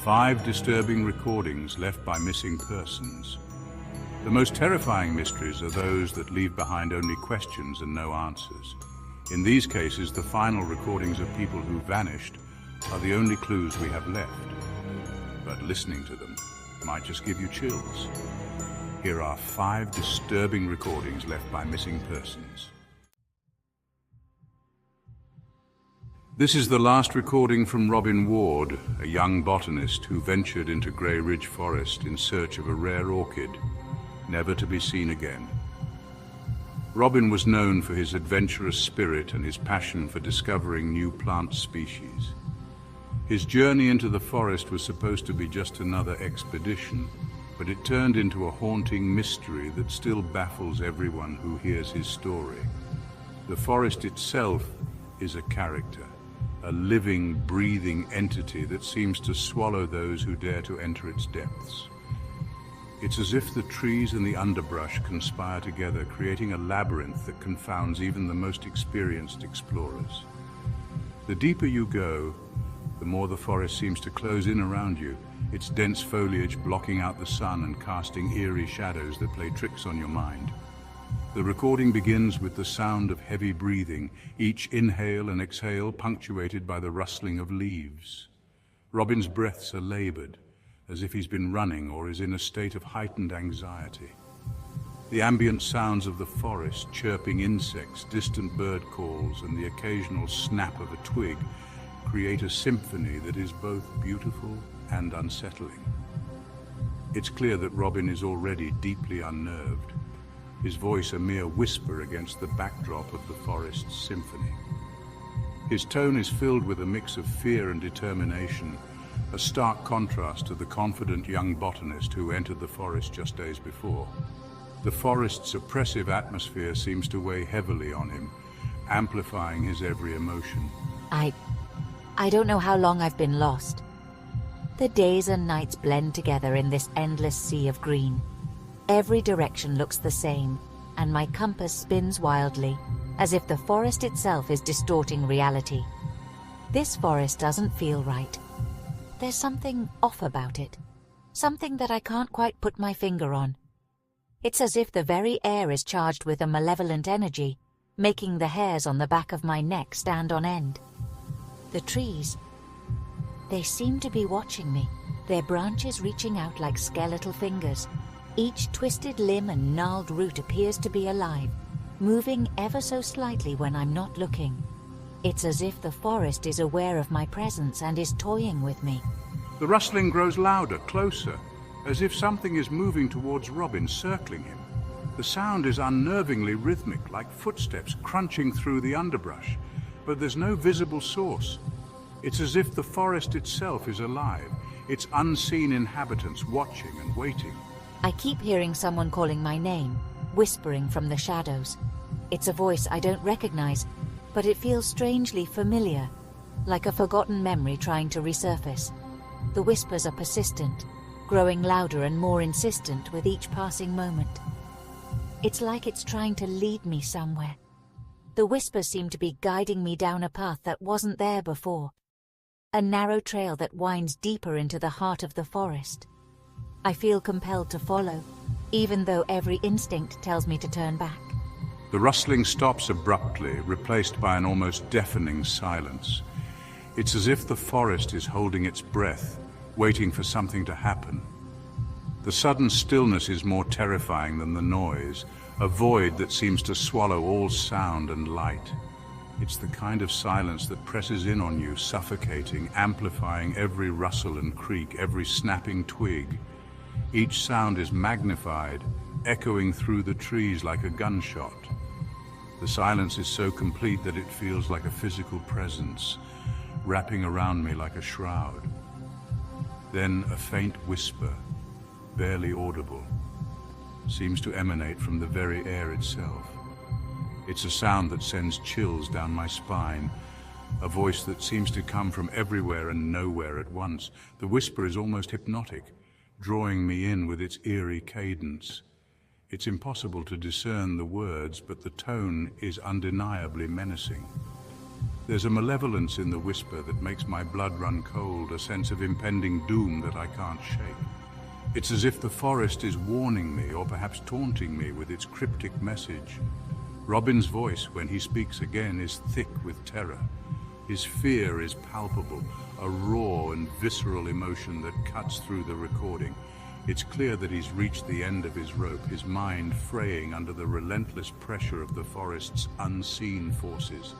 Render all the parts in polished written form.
5 disturbing recordings left by missing persons. The most terrifying mysteries are those that leave behind only questions and no answers. In these cases, the final recordings of people who vanished are the only clues we have left. But listening to them might just give you chills. Here are 5 disturbing recordings left by missing persons. This is the last recording from Robin Ward, a young botanist who ventured into Grey Ridge Forest in search of a rare orchid, never to be seen again. Robin was known for his adventurous spirit and his passion for discovering new plant species. His journey into the forest was supposed to be just another expedition, but it turned into a haunting mystery that still baffles everyone who hears his story. The forest itself is a character, a living, breathing entity that seems to swallow those who dare to enter its depths. It's as if the trees and the underbrush conspire together, creating a labyrinth that confounds even the most experienced explorers. The deeper you go, the more the forest seems to close in around you, its dense foliage blocking out the sun and casting eerie shadows that play tricks on your mind. The recording begins with the sound of heavy breathing, each inhale and exhale punctuated by the rustling of leaves. Robin's breaths are labored, as if he's been running or is in a state of heightened anxiety. The ambient sounds of the forest, chirping insects, distant bird calls, and the occasional snap of a twig create a symphony that is both beautiful and unsettling. It's clear that Robin is already deeply unnerved, his voice a mere whisper against the backdrop of the forest's symphony. His tone is filled with a mix of fear and determination, a stark contrast to the confident young botanist who entered the forest just days before. The forest's oppressive atmosphere seems to weigh heavily on him, amplifying his every emotion. I don't know how long I've been lost. The days and nights blend together in this endless sea of green. Every direction looks the same, and my compass spins wildly, as if the forest itself is distorting reality. This forest doesn't feel right. There's something off about it, something that I can't quite put my finger on. It's as if the very air is charged with a malevolent energy, making the hairs on the back of my neck stand on end. The trees, they seem to be watching me, their branches reaching out like skeletal fingers. Each twisted limb and gnarled root appears to be alive, moving ever so slightly when I'm not looking. It's as if the forest is aware of my presence and is toying with me. The rustling grows louder, closer, as if something is moving towards Robin, circling him. The sound is unnervingly rhythmic, like footsteps crunching through the underbrush, but there's no visible source. It's as if the forest itself is alive, its unseen inhabitants watching and waiting. I keep hearing someone calling my name, whispering from the shadows. It's a voice I don't recognize, but it feels strangely familiar, like a forgotten memory trying to resurface. The whispers are persistent, growing louder and more insistent with each passing moment. It's like it's trying to lead me somewhere. The whispers seem to be guiding me down a path that wasn't there before, a narrow trail that winds deeper into the heart of the forest. I feel compelled to follow, even though every instinct tells me to turn back. The rustling stops abruptly, replaced by an almost deafening silence. It's as if the forest is holding its breath, waiting for something to happen. The sudden stillness is more terrifying than the noise, a void that seems to swallow all sound and light. It's the kind of silence that presses in on you, suffocating, amplifying every rustle and creak, every snapping twig. Each sound is magnified, echoing through the trees like a gunshot. The silence is so complete that it feels like a physical presence, wrapping around me like a shroud. Then a faint whisper, barely audible, seems to emanate from the very air itself. It's a sound that sends chills down my spine, a voice that seems to come from everywhere and nowhere at once. The whisper is almost hypnotic, drawing me in with its eerie cadence. It's impossible to discern the words, but the tone is undeniably menacing. There's a malevolence in the whisper that makes my blood run cold, a sense of impending doom that I can't shake. It's as if the forest is warning me, or perhaps taunting me with its cryptic message. Robin's voice, when he speaks again, is thick with terror. His fear is palpable, a raw and visceral emotion that cuts through the recording. It's clear that he's reached the end of his rope, his mind fraying under the relentless pressure of the forest's unseen forces.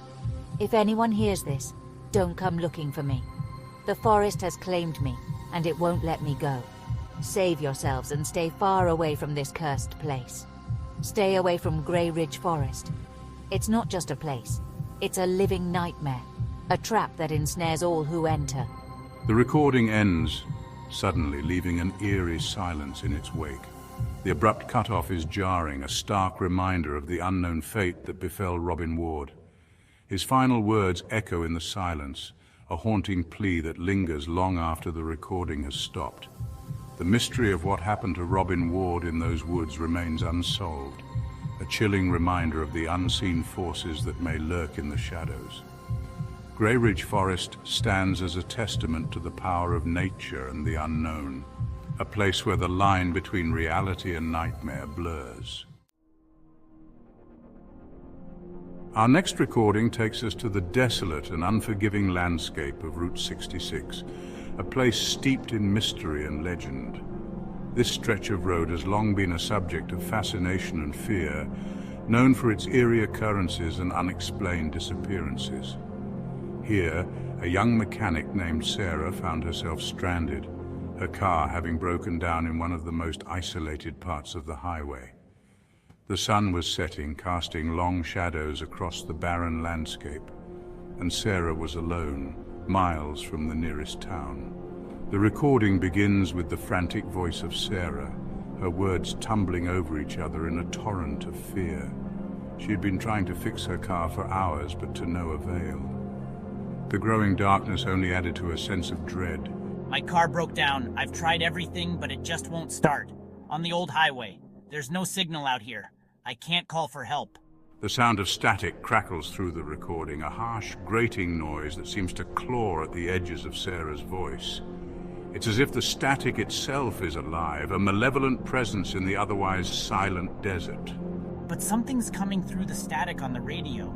If anyone hears this, don't come looking for me. The forest has claimed me, and it won't let me go. Save yourselves and stay far away from this cursed place. Stay away from Grey Ridge Forest. It's not just a place. It's a living nightmare. A trap that ensnares all who enter. The recording ends, suddenly leaving an eerie silence in its wake. The abrupt cutoff is jarring, a stark reminder of the unknown fate that befell Robin Ward. His final words echo in the silence, a haunting plea that lingers long after the recording has stopped. The mystery of what happened to Robin Ward in those woods remains unsolved, a chilling reminder of the unseen forces that may lurk in the shadows. Grey Ridge Forest stands as a testament to the power of nature and the unknown, a place where the line between reality and nightmare blurs. Our next recording takes us to the desolate and unforgiving landscape of Route 66, a place steeped in mystery and legend. This stretch of road has long been a subject of fascination and fear, known for its eerie occurrences and unexplained disappearances. Here, a young mechanic named Sarah found herself stranded, her car having broken down in one of the most isolated parts of the highway. The sun was setting, casting long shadows across the barren landscape, and Sarah was alone, miles from the nearest town. The recording begins with the frantic voice of Sarah, her words tumbling over each other in a torrent of fear. She had been trying to fix her car for hours, but to no avail. The growing darkness only added to her sense of dread. My car broke down. I've tried everything, but it just won't start. On the old highway. There's no signal out here. I can't call for help. The sound of static crackles through the recording, a harsh, grating noise that seems to claw at the edges of Sarah's voice. It's as if the static itself is alive, a malevolent presence in the otherwise silent desert. But something's coming through the static on the radio.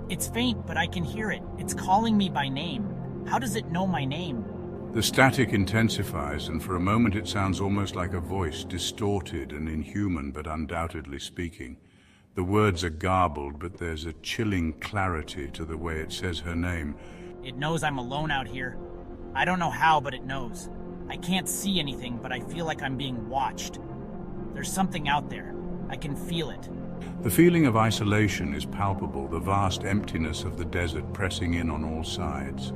It's faint, but I can hear it. It's calling me by name. How does it know my name? The static intensifies, and for a moment it sounds almost like a voice, distorted and inhuman, but undoubtedly speaking. The words are garbled, but there's a chilling clarity to the way it says her name. It knows I'm alone out here. I don't know how, but it knows. I can't see anything, but I feel like I'm being watched. There's something out there. I can feel it. The feeling of isolation is palpable, the vast emptiness of the desert pressing in on all sides.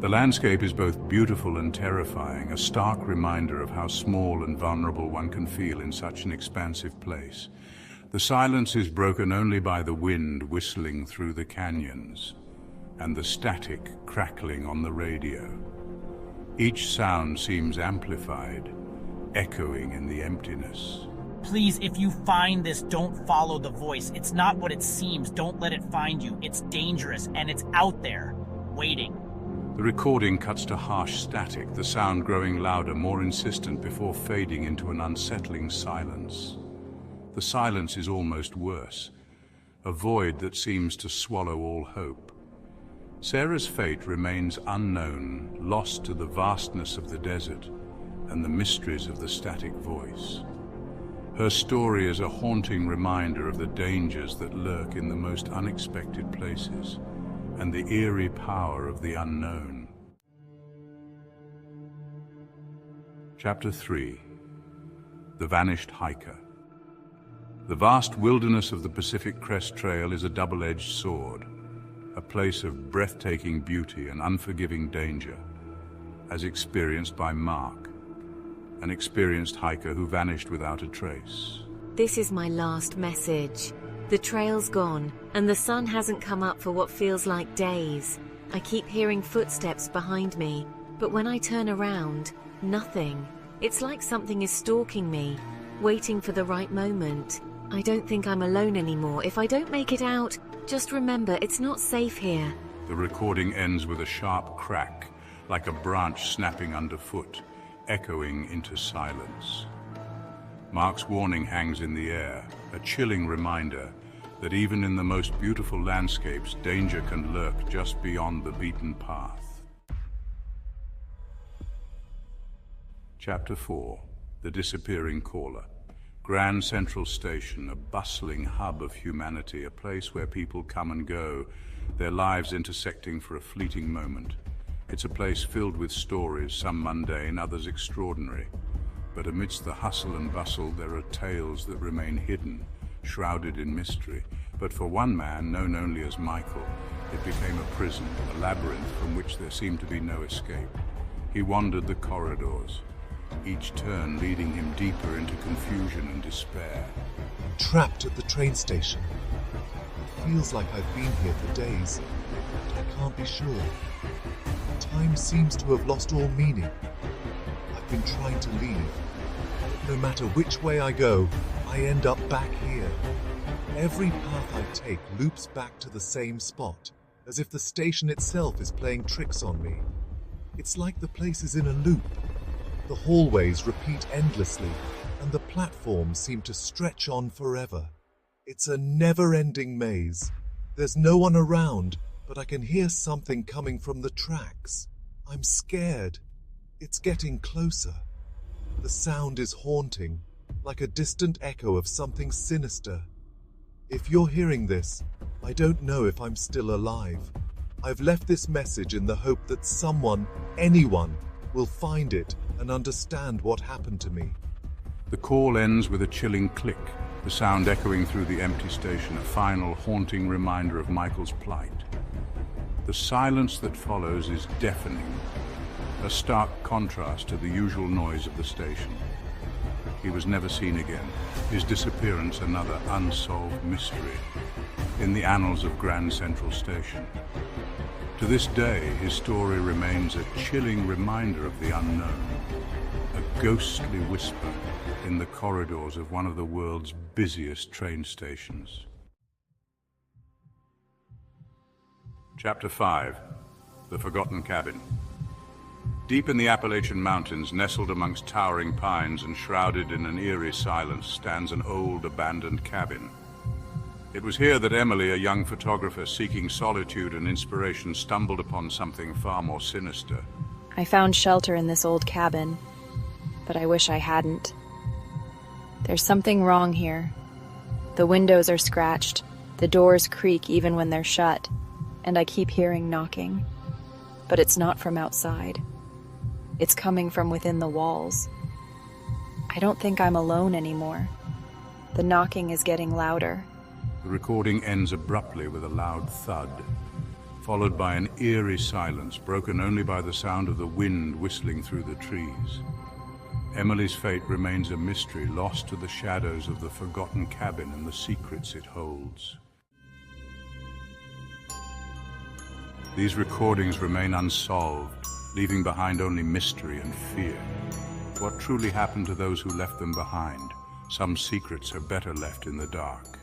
The landscape is both beautiful and terrifying, a stark reminder of how small and vulnerable one can feel in such an expansive place. The silence is broken only by the wind whistling through the canyons and the static crackling on the radio. Each sound seems amplified, echoing in the emptiness. Please, if you find this, don't follow the voice. It's not what it seems. Don't let it find you. It's dangerous, and it's out there, waiting. The recording cuts to harsh static, the sound growing louder, more insistent before fading into an unsettling silence. The silence is almost worse, a void that seems to swallow all hope. Sarah's fate remains unknown, lost to the vastness of the desert and the mysteries of the static voice. Her story is a haunting reminder of the dangers that lurk in the most unexpected places and the eerie power of the unknown. Chapter 3. The Vanished Hiker. The vast wilderness of the Pacific Crest Trail is a double-edged sword, a place of breathtaking beauty and unforgiving danger, as experienced by Mark, an experienced hiker who vanished without a trace. This is my last message. The trail's gone, and the sun hasn't come up for what feels like days. I keep hearing footsteps behind me, but when I turn around, nothing. It's like something is stalking me, waiting for the right moment. I don't think I'm alone anymore. If I don't make it out, just remember it's not safe here. The recording ends with a sharp crack, like a branch snapping underfoot, echoing into silence. Mark's warning hangs in the air, a chilling reminder that even in the most beautiful landscapes, danger can lurk just beyond the beaten path. Chapter 4. The Disappearing Caller. Grand Central Station, a bustling hub of humanity, a place where people come and go, their lives intersecting for a fleeting moment. It's a place filled with stories, some mundane, others extraordinary. But amidst the hustle and bustle, there are tales that remain hidden, shrouded in mystery. But for one man, known only as Michael, it became a prison, a labyrinth from which there seemed to be no escape. He wandered the corridors, each turn leading him deeper into confusion and despair. I'm trapped at the train station. It feels like I've been here for days, but I can't be sure. Time seems to have lost all meaning. I've been trying to leave. No matter which way I go, I end up back here. Every path I take loops back to the same spot, as if the station itself is playing tricks on me. It's like the place is in a loop. The hallways repeat endlessly, and the platforms seem to stretch on forever. It's a never-ending maze. There's no one around, but I can hear something coming from the tracks. I'm scared. It's getting closer. The sound is haunting, like a distant echo of something sinister. If you're hearing this, I don't know if I'm still alive. I've left this message in the hope that someone, anyone, will find it and understand what happened to me. The call ends with a chilling click, the sound echoing through the empty station, a final haunting reminder of Michael's plight. The silence that follows is deafening, a stark contrast to the usual noise of the station. He was never seen again, his disappearance another unsolved mystery in the annals of Grand Central Station. To this day, his story remains a chilling reminder of the unknown, a ghostly whisper in the corridors of one of the world's busiest train stations. Chapter 5. The Forgotten Cabin. Deep in the Appalachian Mountains, nestled amongst towering pines and shrouded in an eerie silence, stands an old, abandoned cabin. It was here that Emily, a young photographer seeking solitude and inspiration, stumbled upon something far more sinister. I found shelter in this old cabin, but I wish I hadn't. There's something wrong here. The windows are scratched, the doors creak even when they're shut, and I keep hearing knocking. But it's not from outside. It's coming from within the walls. I don't think I'm alone anymore. The knocking is getting louder. The recording ends abruptly with a loud thud, followed by an eerie silence broken only by the sound of the wind whistling through the trees. Emily's fate remains a mystery, lost to the shadows of the forgotten cabin and the secrets it holds. These recordings remain unsolved, leaving behind only mystery and fear. What truly happened to those who left them behind? Some secrets are better left in the dark.